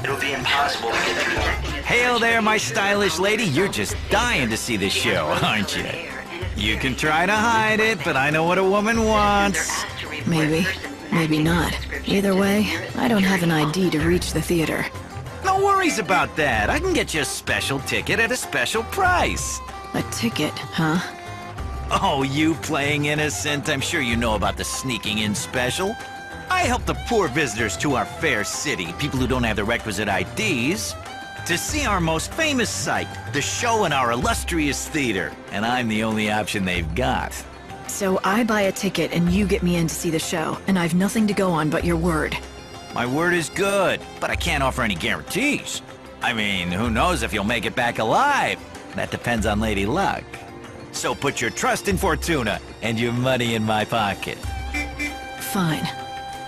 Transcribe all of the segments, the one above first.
It'll be impossible to get through. Hail there, my stylish lady. You're just dying to see this show, aren't you? You can try to hide it, but I know what a woman wants. Maybe. Maybe not. Either way, I don't have an ID to reach the theater. No worries about that. I can get you a special ticket at a special price. A ticket, huh? Oh, you playing innocent? I'm sure you know about the sneaking in special. I help the poor visitors to our fair city, people who don't have the requisite IDs, to see our most famous sight, the show in our illustrious theater. And I'm the only option they've got. So I buy a ticket and you get me in to see the show, and I've nothing to go on but your word. My word is good, but I can't offer any guarantees. I mean, who knows if you'll make it back alive? That depends on Lady Luck. So put your trust in Fortuna and your money in my pocket. Fine.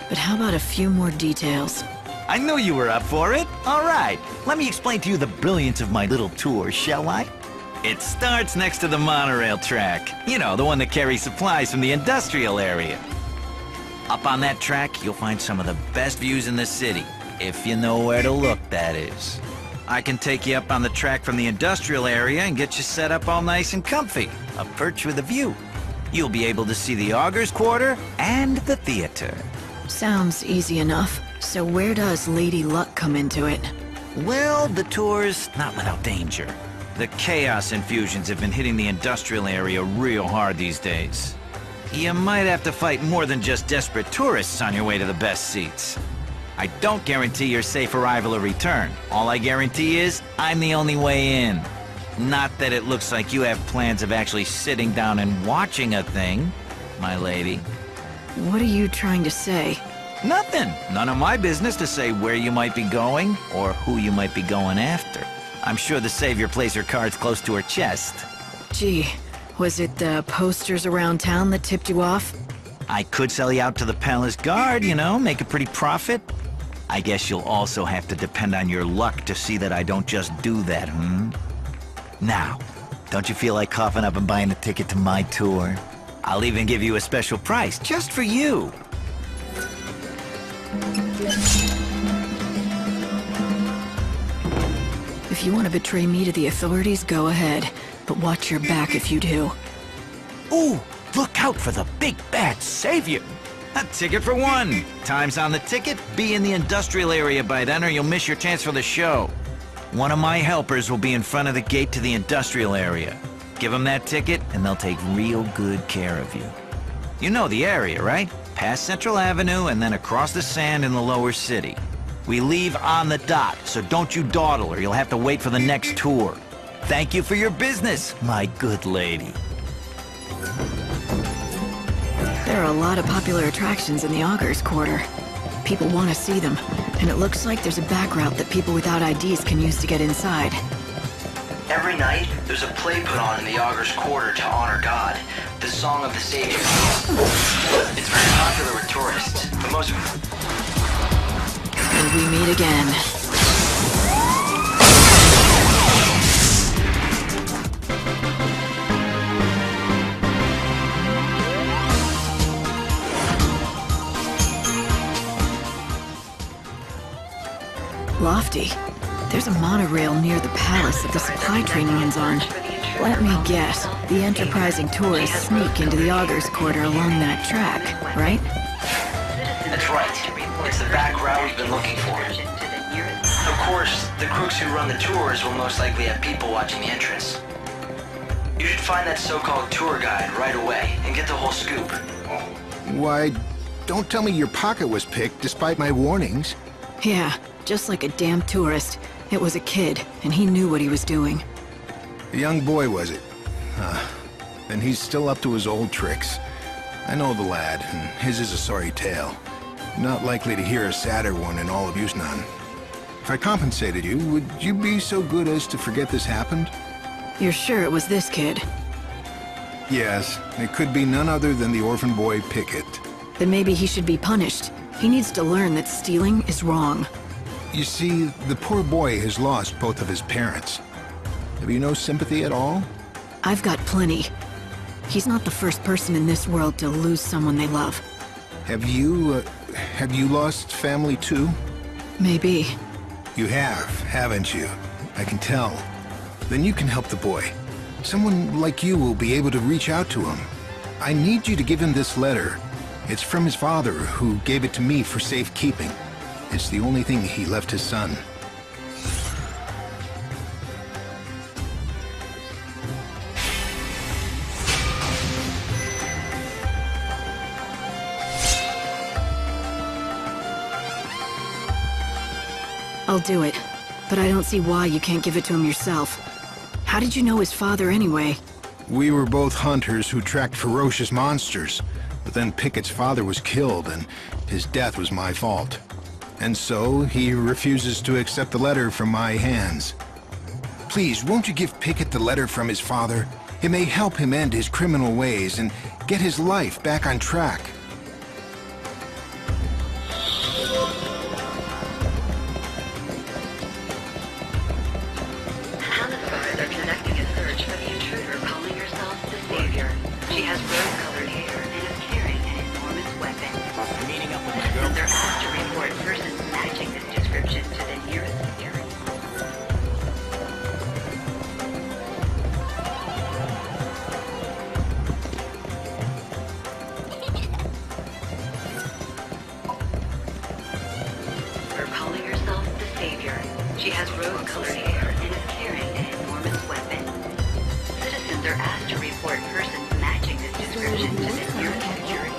But how about a few more details? I knew you were up for it. All right, let me explain to you the brilliance of my little tour, shall I? It starts next to the monorail track. You know, the one that carries supplies from the industrial area. Up on that track, you'll find some of the best views in the city. If you know where to look, that is. I can take you up on the track from the industrial area and get you set up all nice and comfy. A perch with a view. You'll be able to see the Augurs Quarter and the theater. Sounds easy enough. So where does Lady Luck come into it? Well, the tour's not without danger. The chaos infusions have been hitting the industrial area real hard these days. You might have to fight more than just desperate tourists on your way to the best seats. I don't guarantee your safe arrival or return. All I guarantee is I'm the only way in. Not that it looks like you have plans of actually sitting down and watching a thing, my lady. What are you trying to say? Nothing. None of my business to say where you might be going or who you might be going after. I'm sure the Savior plays her cards close to her chest. Gee, was it the posters around town that tipped you off? I could sell you out to the palace guard, you know, make a pretty profit. I guess you'll also have to depend on your luck to see that I don't just do that, Now, don't you feel like coughing up and buying a ticket to my tour? I'll even give you a special price, just for you. If you want to betray me to the authorities, go ahead. But watch your back if you do. Ooh, look out for the big bad Savior! A ticket for one. Time's on the ticket. Be in the industrial area by then or you'll miss your chance for the show. One of my helpers will be in front of the gate to the industrial area. Give them that ticket and they'll take real good care of you. You know the area, right? Past Central Avenue and then across the sand in the lower city. We leave on the dot, so don't you dawdle or you'll have to wait for the next tour. Thank you for your business, my good lady. There are a lot of popular attractions in the Augurs Quarter. People want to see them, and it looks like there's a back route that people without IDs can use to get inside. Every night, there's a play put on in the Augurs Quarter to honor God, the Song of the Savior. It's very popular with tourists, but most... And we meet again. Lofty. There's a monorail near the palace that the supply train runs on. Let me guess, the enterprising tourists sneak into the Augurs Quarter along that track, right? That's right. It's the back route we've been looking for. Of course, the crooks who run the tours will most likely have people watching the entrance. You should find that so-called tour guide right away and get the whole scoop. Why, don't tell me your pocket was picked despite my warnings. Yeah, just like a damn tourist. It was a kid, and he knew what he was doing. A young boy, was it? Then he's still up to his old tricks. I know the lad, and his is a sorry tale. Not likely to hear a sadder one in all of Yusnaan. If I compensated you, would you be so good as to forget this happened? You're sure it was this kid? Yes, it could be none other than the orphan boy Pickett. Then maybe he should be punished. He needs to learn that stealing is wrong. You see, the poor boy has lost both of his parents. Have you no sympathy at all? I've got plenty. He's not the first person in this world to lose someone they love. Have you lost family too? Maybe. You have, haven't you? I can tell. Then you can help the boy. Someone like you will be able to reach out to him. I need you to give him this letter. It's from his father, who gave it to me for safekeeping. It's the only thing he left his son. I'll do it, but I don't see why you can't give it to him yourself. How did you know his father anyway? We were both hunters who tracked ferocious monsters, but then Pickett's father was killed, and his death was my fault. And so, he refuses to accept the letter from my hands. Please, won't you give Pickett the letter from his father? It may help him end his criminal ways and get his life back on track. They're conducting a search for the intruder calling herself the Savior. She has rose-colored hair and is carrying an enormous weapon. Meeting up with my Citizens are girlfriend. asked to report persons matching this description to the nearest security. Her calling herself the Savior. She has rose-colored hair and is carrying an enormous weapon. Citizens are asked to report persons matching this description to the nearest security.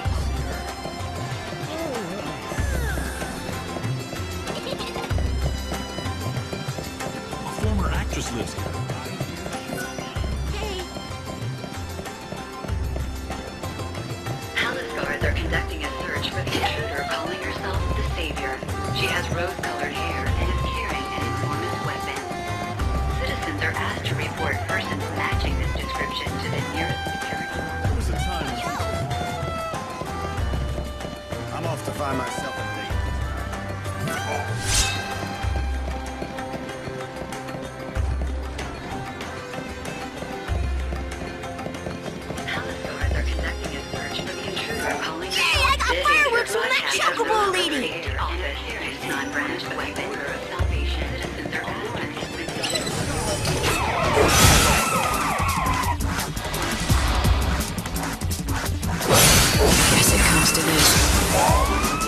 A former actress lives here. Palace guards are conducting a search for the intruder calling herself the Savior. She has rose-colored hair and is carrying an enormous weapon. Citizens are asked to report persons matching this description to the nearest security. There was a time. I'm off to find myself a date. Palace guards are conducting a search for the intruder calling Yay, I got fireworks from that chocobo lady! Yusnaan brandished the weapon of salvation. Citizens are asked to Guess it comes to this.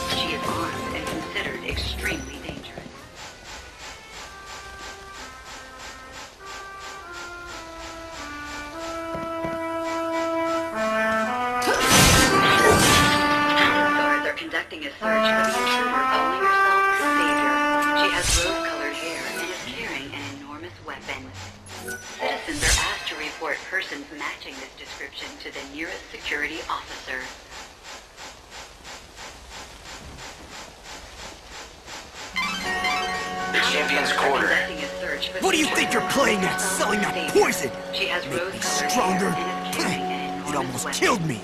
She is armed and considered extremely dangerous. Palace guards are conducting a search for the intruder calling herself the Savior. She has rose-colored hair and is carrying an enormous weapon. Citizens are asked to report persons matching this description to the nearest security officer. The Champion's Quarter. What do you think you're playing at, selling that poison? She has Make me rose-colored stronger? hair and is carrying an It enormous almost weapon. killed me.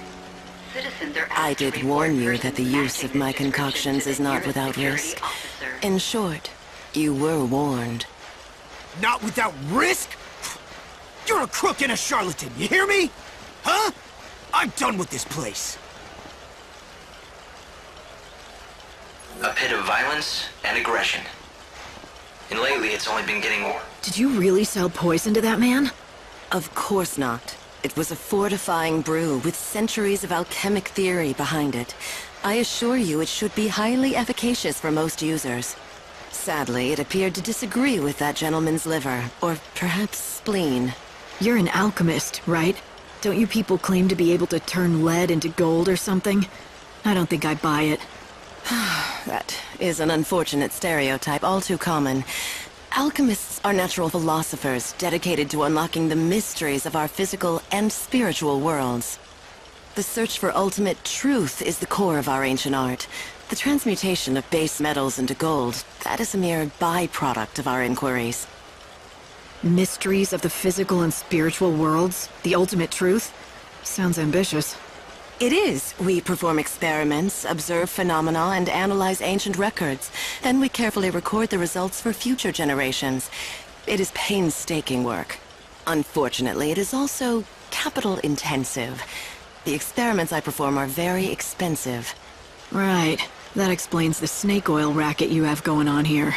Citizens are I asked to did report warn you persons that the use matching of my this description concoctions to is the not nearest without security risk. officer. In short, you were warned. Not without risk? You're a crook and a charlatan, you hear me? Huh? I'm done with this place. A pit of violence and aggression. And lately, it's only been getting more. Did you really sell poison to that man? Of course not. It was a fortifying brew with centuries of alchemic theory behind it. I assure you it should be highly efficacious for most users. Sadly, it appeared to disagree with that gentleman's liver, or perhaps spleen. You're an alchemist, right? Don't you people claim to be able to turn lead into gold or something? I don't think I buy it. That is an unfortunate stereotype, all too common. Alchemists are natural philosophers dedicated to unlocking the mysteries of our physical and spiritual worlds. The search for ultimate truth is the core of our ancient art. The transmutation of base metals into gold, that is a mere byproduct of our inquiries. Mysteries of the physical and spiritual worlds? The ultimate truth? Sounds ambitious. It is. We perform experiments, observe phenomena, and analyze ancient records. Then we carefully record the results for future generations. It is painstaking work. Unfortunately, it is also capital intensive. The experiments I perform are very expensive. Right. That explains the snake oil racket you have going on here.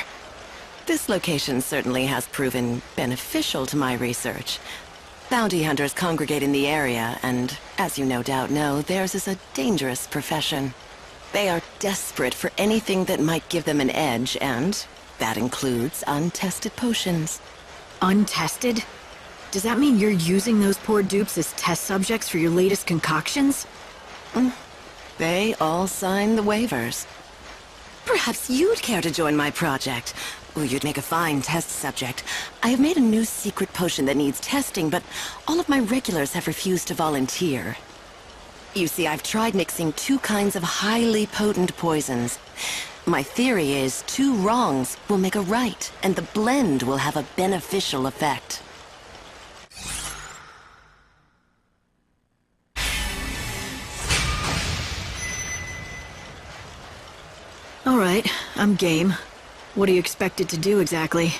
This location certainly has proven beneficial to my research. Bounty hunters congregate in the area, and as you no doubt know, theirs is a dangerous profession. They are desperate for anything that might give them an edge, and that includes untested potions. Untested? Does that mean you're using those poor dupes as test subjects for your latest concoctions? They all sign the waivers. Perhaps you'd care to join my project. Oh, you'd make a fine test subject. I have made a new secret potion that needs testing, but all of my regulars have refused to volunteer. You see, I've tried mixing 2 kinds of highly potent poisons. My theory is 2 wrongs will make a right, and the blend will have a beneficial effect. All right, I'm game. What do you expect it to do exactly?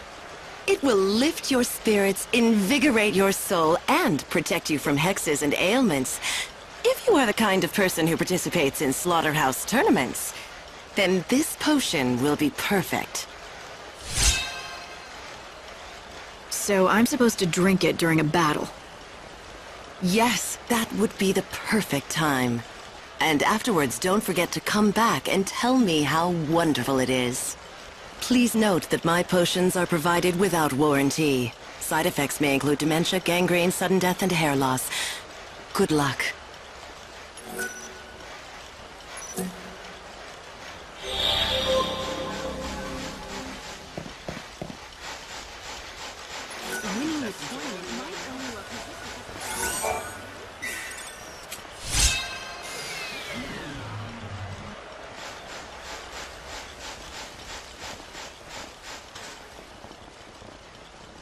It will lift your spirits, invigorate your soul, and protect you from hexes and ailments. If you are the kind of person who participates in slaughterhouse tournaments, then this potion will be perfect. So I'm supposed to drink it during a battle? Yes, that would be the perfect time. And afterwards, don't forget to come back and tell me how wonderful it is. Please note that my potions are provided without warranty. Side effects may include dementia, gangrene, sudden death, and hair loss. Good luck.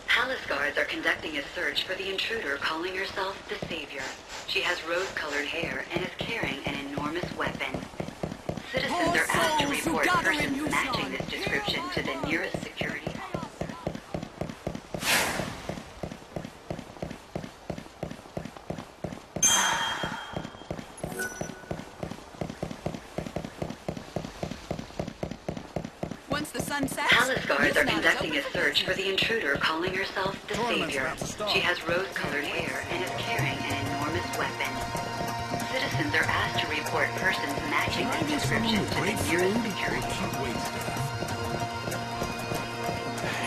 Palace guards are conducting a search for the intruder calling herself the Savior. She has rose-colored hair and is carrying an enormous weapon. Citizens are asked to report persons matching this description to the nearest security. Once the sun sets, Palace guards are Yusnaan is conducting open a for search for business. the intruder calling herself the Tournament's Savior. about to start. She has rose-colored hair and is carrying an enormous weapon. Citizens are asked to report persons matching this description to the nearest security.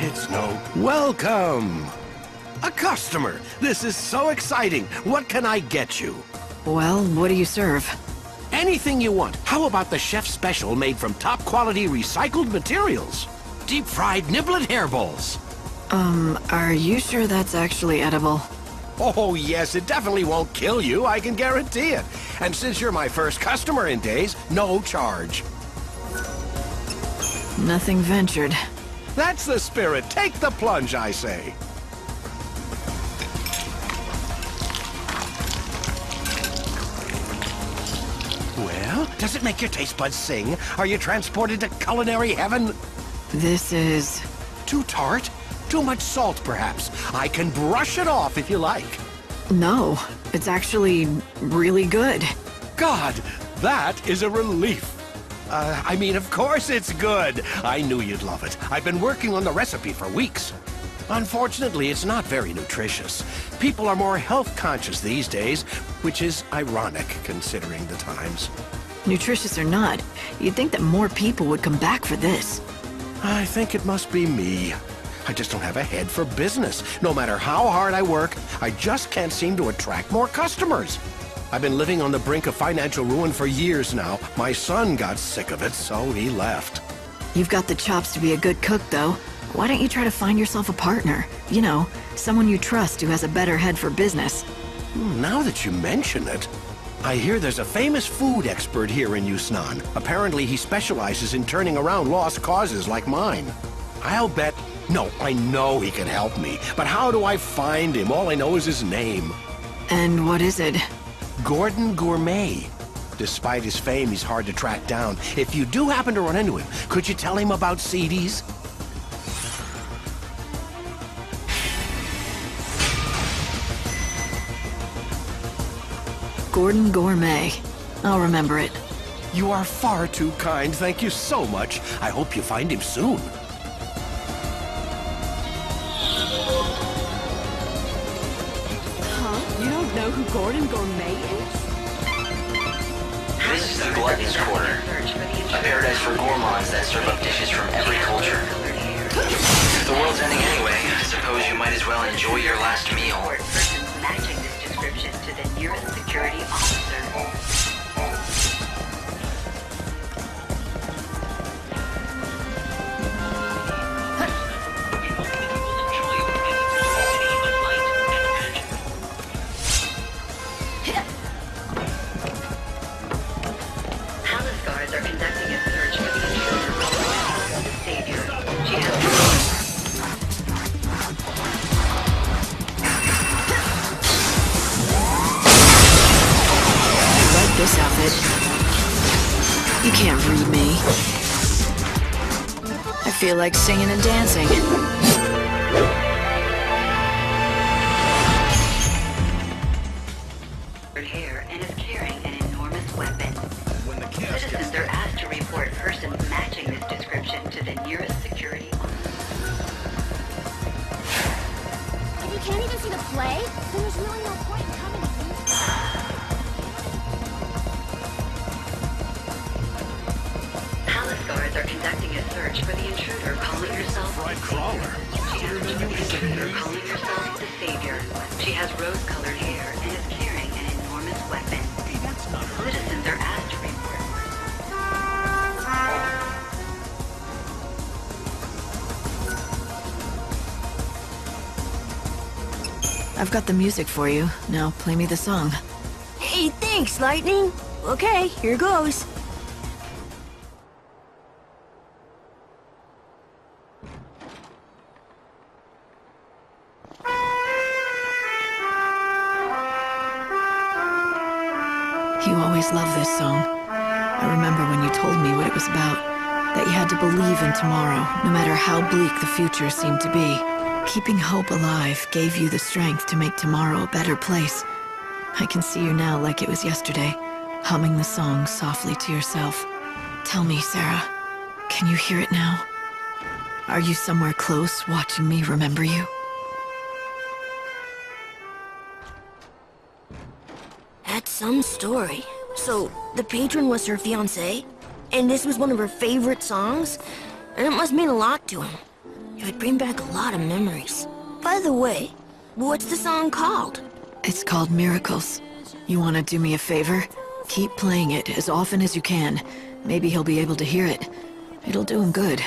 It's no... Welcome! A customer! This is so exciting! What can I get you? Well, what do you serve? Anything you want. How about the chef's special made from top-quality recycled materials? Deep-fried niblet hairballs. Are you sure that's actually edible? Oh, yes, it definitely won't kill you, I can guarantee it. And since you're my first customer in days, no charge. Nothing ventured. That's the spirit. Take the plunge, I say. Well, does it make your taste buds sing? Are you transported to culinary heaven? This is... Too tart? Too much salt, perhaps? I can brush it off if you like. No, it's actually really good. God, that is a relief. I mean, of course it's good. I knew you'd love it. I've been working on the recipe for weeks. Unfortunately, it's not very nutritious. People are more health conscious these days, which is ironic considering the times. Nutritious or not, you'd think that more people would come back for this. I think it must be me. I just don't have a head for business. No matter how hard I work, I just can't seem to attract more customers. I've been living on the brink of financial ruin for years now. My son got sick of it, so he left. You've got the chops to be a good cook, though. Why don't you try to find yourself a partner? You know, someone you trust who has a better head for business. Now that you mention it, I hear there's a famous food expert here in Yusnaan. Apparently he specializes in turning around lost causes like mine. I'll bet... No, I know he can help me, but how do I find him? All I know is his name. And what is it? Gordon Gourmet. Despite his fame, he's hard to track down. If you do happen to run into him, could you tell him about CDs? Gordon Gourmet. I'll remember it. You are far too kind. Thank you so much. I hope you find him soon. You don't know who Gordon Gourmet is? This is the Glutton's Corner, a paradise for gourmands that serve up dishes from every culture. If the world's ending anyway, I suppose you might as well enjoy your last meal. Persons matching this description to the nearest security officer. Palace guards are conducting a search for the intruder calling the Savior. She has This outfit. You can't read me. I feel like singing and dancing. hair and is carrying an enormous weapon. Citizens are asked to report persons matching this description to the nearest security officer. If you can't even see the play, then there's really no point in coming to me. Palace guards are conducting a search for the intruder calling herself the Savior. She has the intruder calling herself the Savior. She has rose-colored hair and is carrying an enormous weapon. Citizens are asked to report. I've got the music for you. Now play me the song. Hey, thanks, Lightning. Okay, here goes. You always loved this song. I remember when you told me what it was about. That you had to believe in tomorrow, no matter how bleak the future seemed to be. Keeping hope alive gave you the strength to make tomorrow a better place. I can see you now like it was yesterday, humming the song softly to yourself. Tell me, Sarah, can you hear it now? Are you somewhere close watching me remember you? That's some story. So, the patron was her fiancé? And this was one of her favorite songs? And it must mean a lot to him. It would bring back a lot of memories. By the way, what's the song called? It's called Miracles. You want to do me a favor? Keep playing it as often as you can. Maybe he'll be able to hear it. It'll do him good.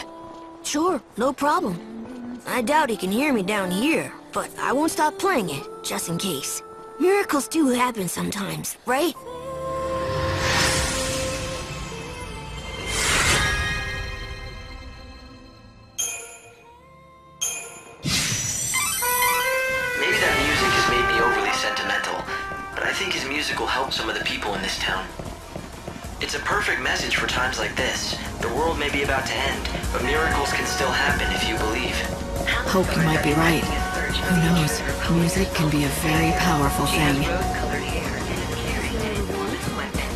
Sure, no problem. I doubt he can hear me down here, but I won't stop playing it, just in case. Miracles do happen sometimes, right? Maybe that music has made me overly sentimental, but I think his music will help some of the people in this town. It's a perfect message for times like this. The world may be about to end, but miracles can still happen if you believe. Hope you might be right. Who knows? Music can be a very powerful thing. Rose-colored hair and is carrying an enormous weapon.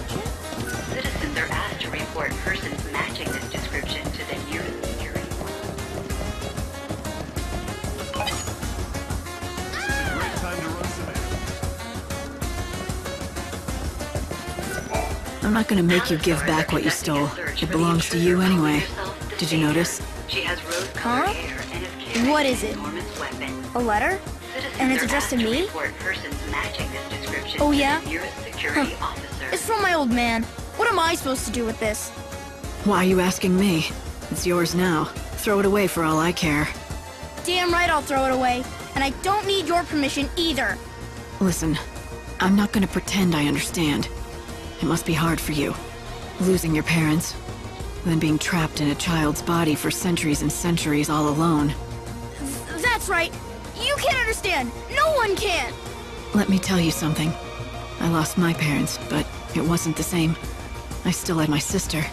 Citizens are asked to report persons matching this description to the nearest security officer. Great time to run some I'm not gonna make you give back what you stole. It belongs to you anyway. Did you notice? She has rose-colored Huh? hair and is carrying What is an it? enormous weapon. A letter? Citizens And it's are addressed to asked me? report persons matching this description Oh, to yeah? the nearest security officer. It's from my old man. What am I supposed to do with this? Why are you asking me? It's yours now. Throw it away for all I care. Damn right I'll throw it away. And I don't need your permission either. Listen, I'm not gonna pretend I understand. It must be hard for you. Losing your parents, then being trapped in a child's body for centuries and centuries all alone. That's right. You can't understand. No one can. Let me tell you something. I lost my parents, but It wasn't the same. I still had my sister.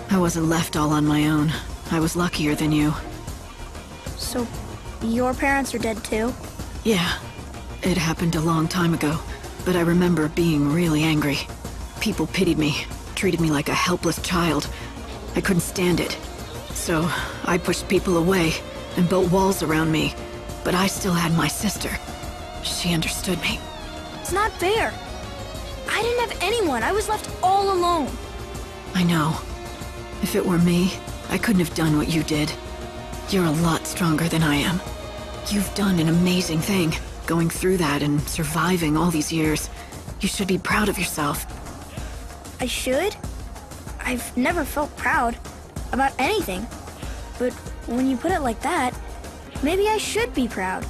I wasn't left all on my own. I was luckier than you. So, your parents are dead too? Yeah. It happened a long time ago, but I remember being really angry. People pitied me, treated me like a helpless child. I couldn't stand it. So, I pushed people away and built walls around me, but I still had my sister. She understood me. It's not fair. I didn't have anyone. I was left all alone. I know. If it were me, I couldn't have done what you did. You're a lot stronger than I am. You've done an amazing thing, going through that and surviving all these years. You should be proud of yourself. I should? I've never felt proud about anything. But when you put it like that, maybe I should be proud.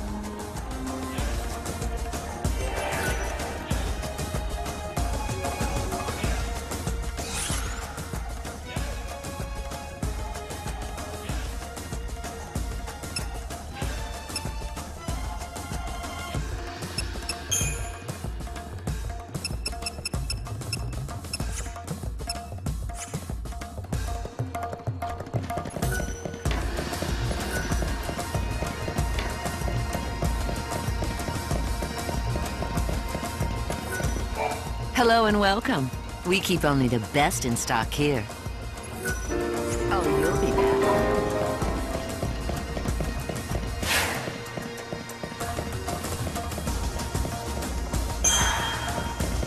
Hello and welcome. We keep only the best in stock here. Oh, you'll be back.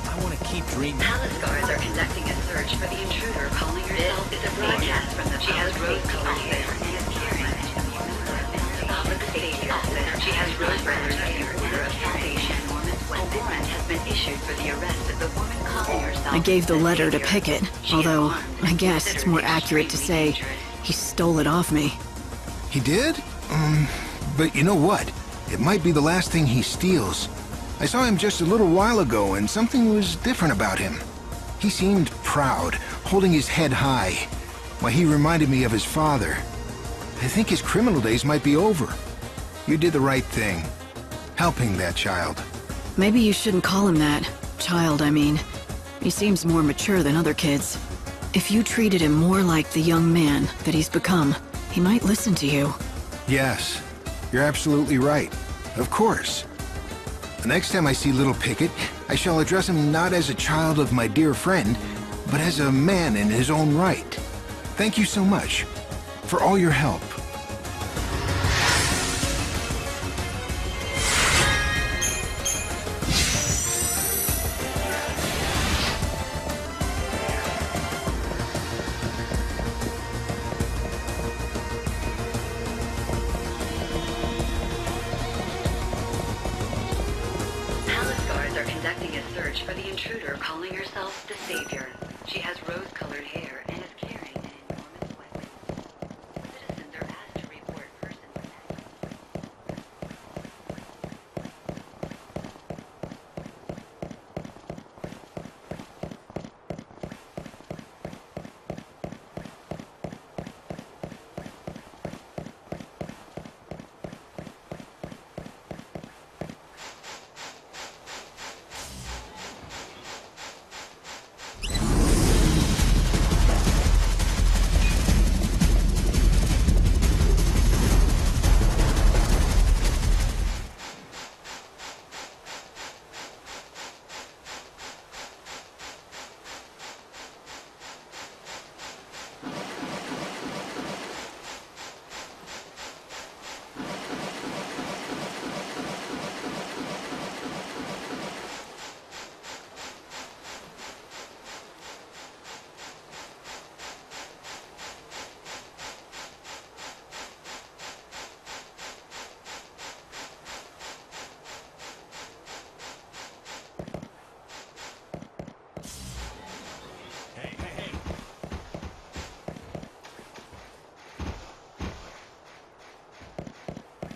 I want to keep dreaming. Palace guards are conducting a search for the intruder calling herself. This is a broadcast from the she has rose-colored hair and is carrying with the safety officer. She has rose-colored hair, order of foundation, enormous weapon. A warrant has been issued for the arrest of the woman calling herself. I gave the letter to Pickett, although I guess it's more accurate to say he stole it off me. He did? But you know what? It might be the last thing he steals. I saw him just a little while ago, and something was different about him. He seemed proud, holding his head high. Why, he reminded me of his father. I think his criminal days might be over. You did the right thing, helping that child. Maybe you shouldn't call him that. Child, I mean. He seems more mature than other kids. If you treated him more like the young man that he's become, he might listen to you. Yes, you're absolutely right. Of course. The next time I see little Pickett, I shall address him not as a child of my dear friend, but as a man in his own right. Thank you so much for all your help. Palace guards are conducting a search for the intruder calling herself the Savior. She has rose-colored hair and is carrying an enormous weapon. Citizens are asked to report persons attacked.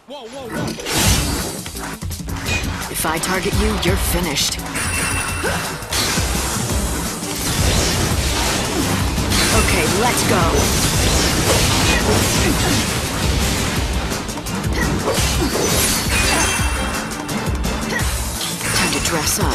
Whoa, whoa, whoa! If I target you, you're finished. Okay, let's go. Time to dress up.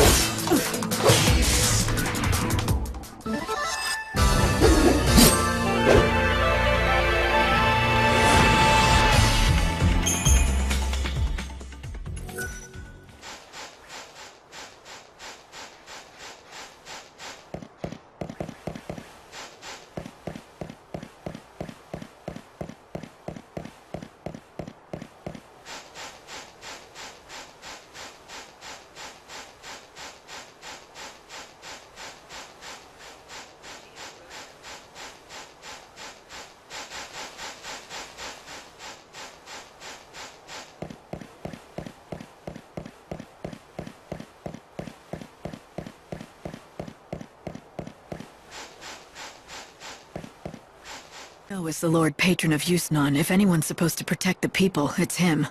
Snow is the Lord Patron of Yusnaan. If anyone's supposed to protect the people, it's him.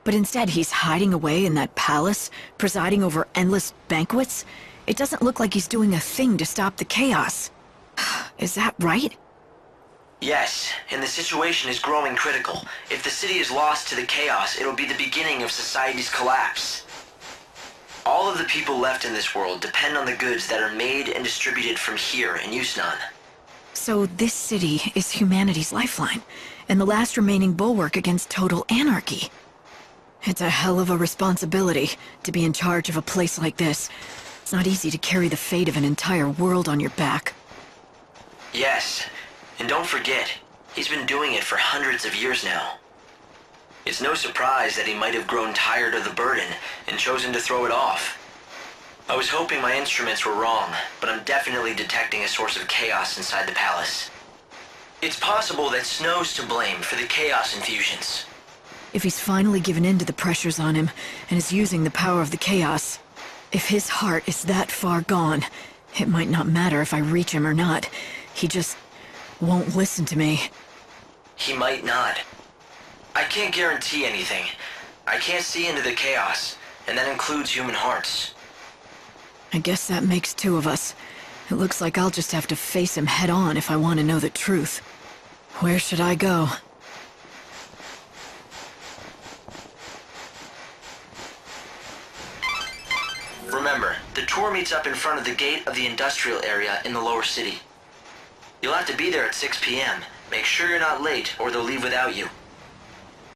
But instead, he's hiding away in that palace, presiding over endless banquets. It doesn't look like he's doing a thing to stop the chaos. Is that right? Yes, and the situation is growing critical. If the city is lost to the chaos, it'll be the beginning of society's collapse. All of the people left in this world depend on the goods that are made and distributed from here in Yusnaan. So this city is humanity's lifeline, and the last remaining bulwark against total anarchy. It's a hell of a responsibility to be in charge of a place like this. It's not easy to carry the fate of an entire world on your back. Yes, and don't forget, he's been doing it for hundreds of years now. It's no surprise that he might have grown tired of the burden and chosen to throw it off. I was hoping my instruments were wrong, but I'm definitely detecting a source of chaos inside the palace. It's possible that Snow's to blame for the chaos infusions. If he's finally given in to the pressures on him and is using the power of the chaos, if his heart is that far gone, it might not matter if I reach him or not. He just won't listen to me. He might not. I can't guarantee anything. I can't see into the chaos, and that includes human hearts. I guess that makes two of us. It looks like I'll just have to face him head on if I want to know the truth. Where should I go? Remember, the tour meets up in front of the gate of the industrial area in the lower city. You'll have to be there at 6 p.m. Make sure you're not late or they'll leave without you.